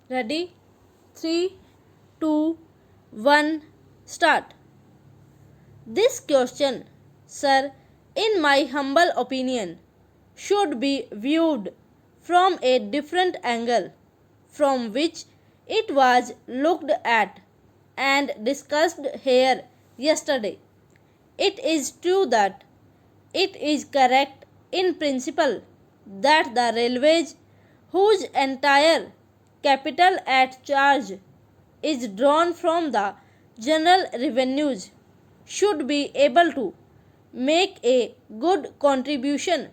Ready? 3, 2, 1, start. This question, sir, in my humble opinion, should be viewed from a different angle from which it was looked at and discussed here yesterday. It is true that it is correct in principle that the railways, whose entire capital at charge is drawn from the general revenues, should be able to make a good contribution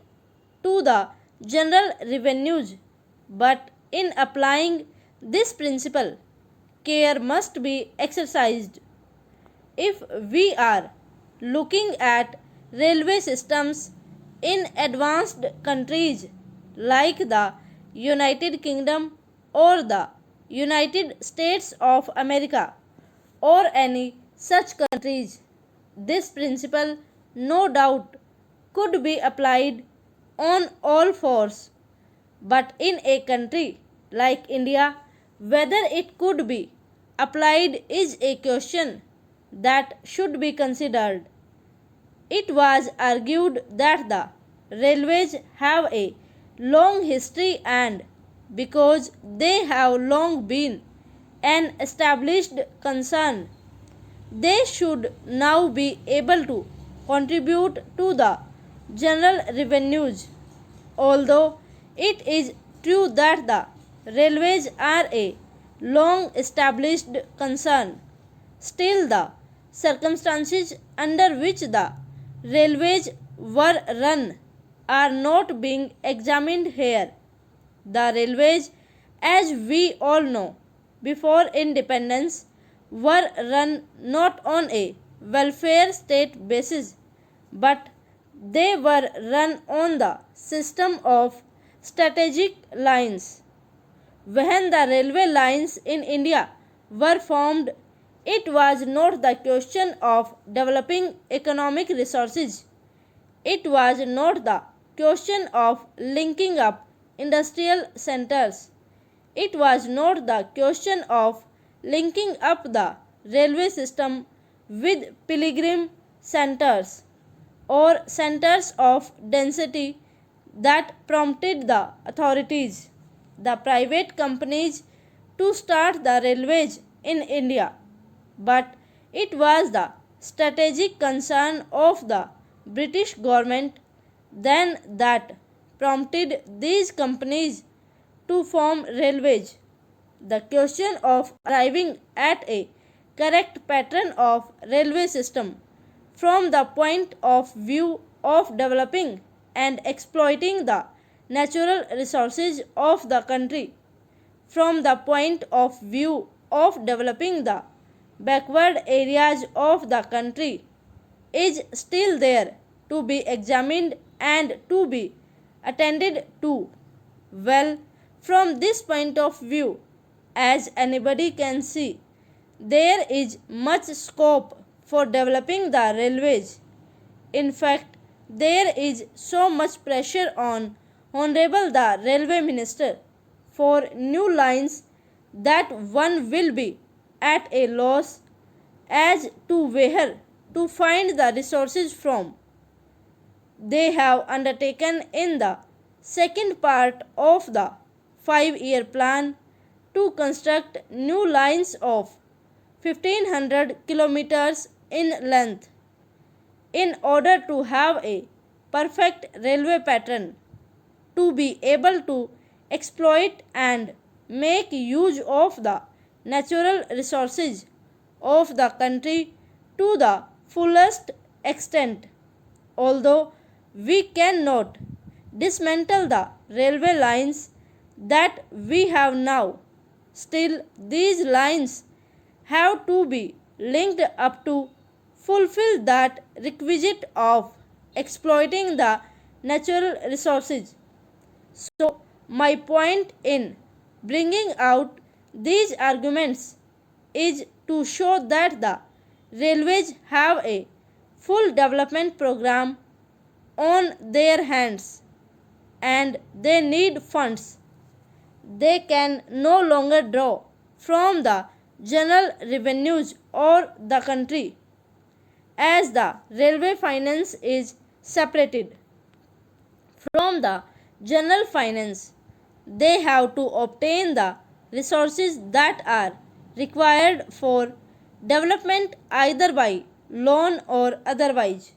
to the general revenues. But in applying this principle, care must be exercised. If we are looking at railway systems in advanced countries like the United Kingdom or the United States of America or any such countries, this principle no doubt could be applied on all fours. But in a country like India, whether it could be applied is a question that should be considered. It was argued that the railways have a long history, and because they have long been an established concern, they should now be able to contribute to the general revenues. Although it is true that the railways are a long established concern, still the circumstances under which the railways were run are not being examined here. The railways, as we all know, before independence, were run not on a welfare state basis, but they were run on the system of strategic lines. When the railway lines in India were formed, it was not the question of developing economic resources. It was not the question of linking up industrial centers. It was not the question of linking up the railway system with pilgrim centers or centers of density that prompted the authorities, the private companies, to start the railways in India. But it was the strategic concern of the British government then that prompted these companies to form railways. The question of arriving at a correct pattern of railway system from the point of view of developing and exploiting the natural resources of the country, from the point of view of developing the backward areas of the country, is still there to be examined and to be attended to. Well, from this point of view, as anybody can see, there is much scope for developing the railways. In fact, there is so much pressure on Honorable the Railway Minister for new lines that one will be at a loss as to where to find the resources from. They have undertaken in the second part of the 5-year plan to construct new lines of 1500 kilometers in length. In order to have a perfect railway pattern, to be able to exploit and make use of the natural resources of the country to the fullest extent. Although we cannot dismantle the railway lines that we have now, still these lines have to be linked up to fulfill that requisite of exploiting the natural resources. So, my point in bringing out these arguments is to show that the railways have a full development program on their hands and they need funds. they can no longer draw from the general revenues or the country, as the railway finance is separated from the general finance. They have to obtain the resources that are required for development either by loan or otherwise.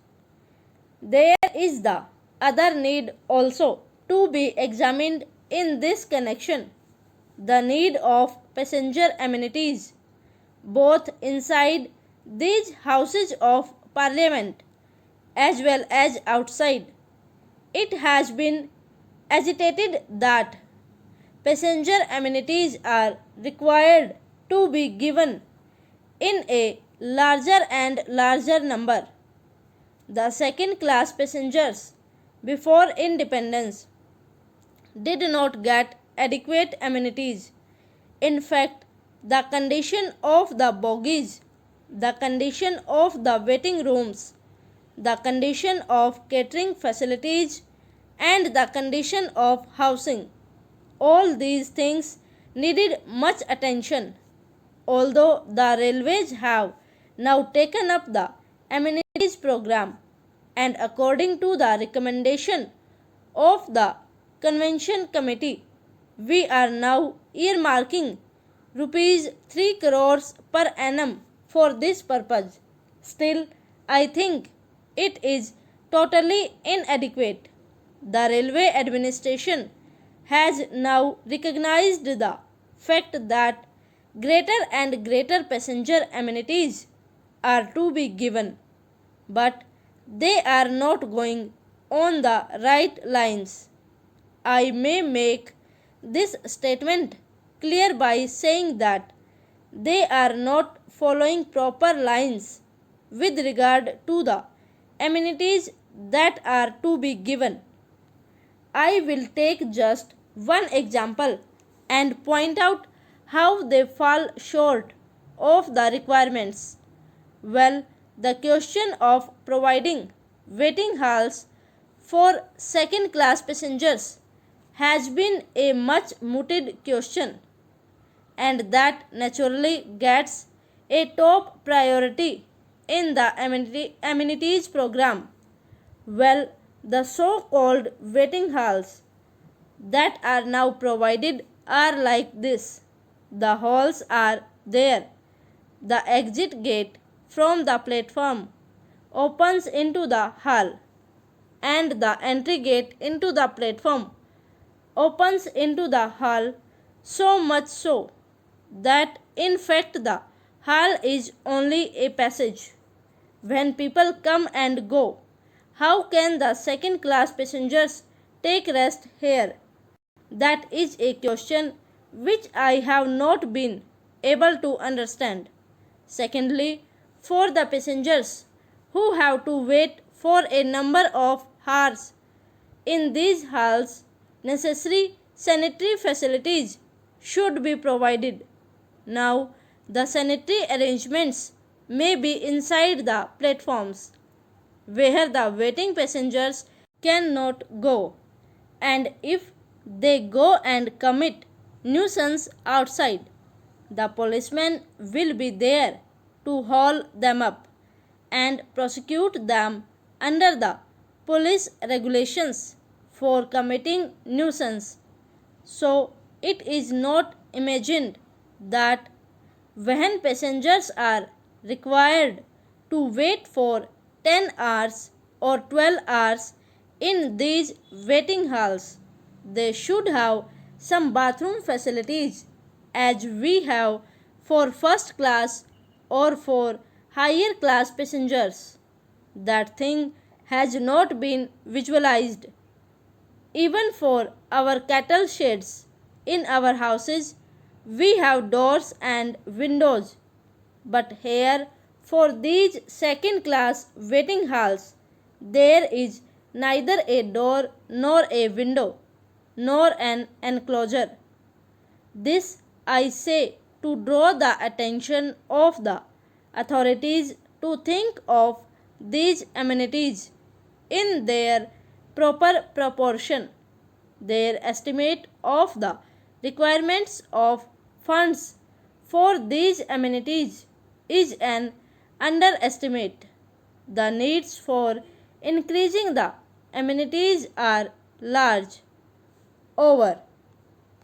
There is the other need also to be examined in this connection, the need of passenger amenities, both inside these houses of parliament as well as outside. It has been agitated that passenger amenities are required to be given in a larger and larger number. The second class passengers before independence did not get adequate amenities. In fact, the condition of the bogies, the condition of the waiting rooms, the condition of catering facilities, and the condition of housing, all these things needed much attention. Although the railways have now taken up the amenities program, and according to the recommendation of the Convention Committee, we are now earmarking rupees 3 crores per annum for this purpose. Still, I think it is totally inadequate. The railway administration has now recognized the fact that greater and greater passenger amenities are to be given, but they are not going on the right lines. I may make this statement clear by saying that they are not following proper lines with regard to the amenities that are to be given. I will take just one example and point out how they fall short of the requirements. Well, the question of providing waiting halls for second class passengers has been a much mooted question, and that naturally gets a top priority in the amenities program. Well, the so called waiting halls that are now provided are like this. The halls are there. The exit gate from the platform opens into the hall, and the entry gate into the platform opens into the hall, so much so that in fact the hall is only a passage. When people come and go, how can the second class passengers take rest here? That is a question which I have not been able to understand. Secondly, for the passengers who have to wait for a number of hours in these halls, necessary sanitary facilities should be provided. Now, the sanitary arrangements may be inside the platforms where the waiting passengers cannot go, and if they go and commit nuisance outside, the policeman will be there to haul them up and prosecute them under the police regulations for committing nuisance. So, it is not imagined that when passengers are required to wait for 10 hours or 12 hours in these waiting halls, they should have some bathroom facilities as we have for first class or for higher class passengers. That thing has not been visualized. Even for our cattle sheds in our houses, we have doors and windows. But here, for these second class waiting halls, there is neither a door nor a window nor an enclosure. This I say to draw the attention of the authorities to think of these amenities in their proper proportion. Their estimate of the requirements of funds for these amenities is an underestimate. The needs for increasing the amenities are large. Over.